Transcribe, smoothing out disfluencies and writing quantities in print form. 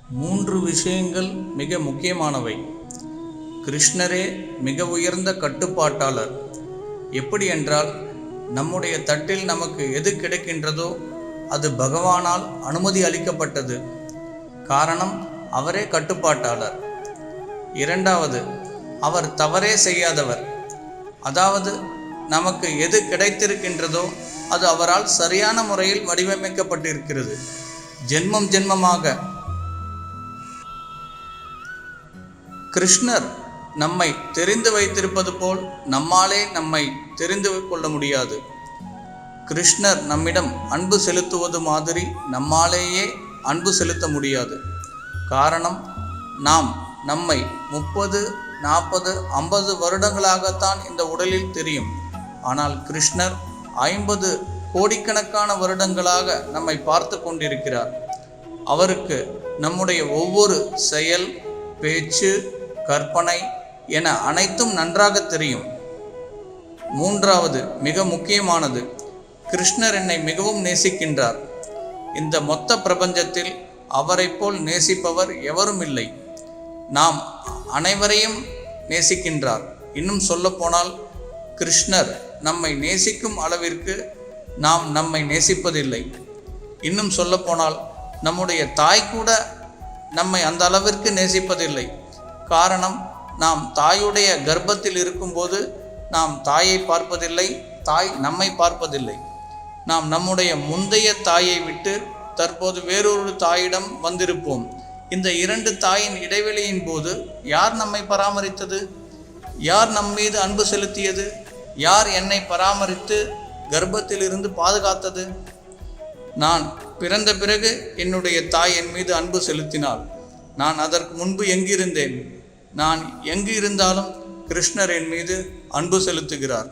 மூன்று விஷயங்கள் மிக முக்கியமானவை. கிருஷ்ணரே மிக உயர்ந்த கட்டுப்பாட்டாளர். எப்படி என்றால், நம்முடைய தட்டில் நமக்கு எது கிடைக்கின்றதோ அது பகவானால் அனுமதி அளிக்கப்பட்டது. காரணம், அவரே கட்டுப்பாட்டாளர். இரண்டாவது, அவர் தவறே செய்யாதவர். அதாவது, நமக்கு எது கிடைத்திருக்கின்றதோ அது அவரால் சரியான முறையில் வடிவமைக்கப்பட்டிருக்கிறது. ஜென்மம் ஜென்மமாக கிருஷ்ணர் நம்மை தெரிந்து வைத்திருப்பது போல் நம்மாலே நம்மை தெரிந்து கொள்ள முடியாது. கிருஷ்ணர் நம்மிடம் அன்பு செலுத்துவது மாதிரி நம்மாலேயே அன்பு செலுத்த முடியாது. காரணம், நாம் நம்மை 30, 40, 50 வருடங்களாகத்தான் இந்த உடலில் தெரியும். ஆனால் கிருஷ்ணர் 50 கோடிக்கணக்கான வருடங்களாக நம்மை பார்த்து கொண்டிருக்கிறார். அவருக்கு நம்முடைய ஒவ்வொரு செயல், பேச்சு, கற்பனை என அனைத்தும் நன்றாக தெரியும். மூன்றாவது, மிக முக்கியமானது, கிருஷ்ணர் என்னை மிகவும் நேசிக்கின்றார். இந்த மொத்த பிரபஞ்சத்தில் அவரை போல் நேசிப்பவர் எவரும் இல்லை. நாம் அனைவரையும் நேசிக்கின்றார். இன்னும் சொல்லப்போனால், கிருஷ்ணர் நம்மை நேசிக்கும் அளவிற்கு நாம் நம்மை நேசிப்பதில்லை. இன்னும் சொல்லப்போனால், நம்முடைய தாய் கூட நம்மை அந்த அளவிற்கு நேசிப்பதில்லை. காரணம், நாம் தாயுடைய கர்ப்பத்தில் இருக்கும்போது நாம் தாயை பார்ப்பதில்லை, தாய் நம்மை பார்ப்பதில்லை. நாம் நம்முடைய முந்தைய தாயை விட்டு தற்போது வேறொரு தாயிடம் வந்திருப்போம். இந்த 2 தாயின் இடைவெளியின் போது யார் நம்மை பராமரித்தது? யார் நம்மீது அன்பு செலுத்தியது? யார் என்னை பராமரித்து கர்ப்பத்தில் இருந்து பாதுகாத்தது? நான் பிறந்த பிறகு என்னுடைய தாய் என் மீது அன்பு செலுத்தினாள். நான் அதற்கு முன்பு எங்கிருந்தேன்? நான் எங்கு இருந்தாலும் கிருஷ்ணர் என் மீது அன்பு செலுத்துகிறார்.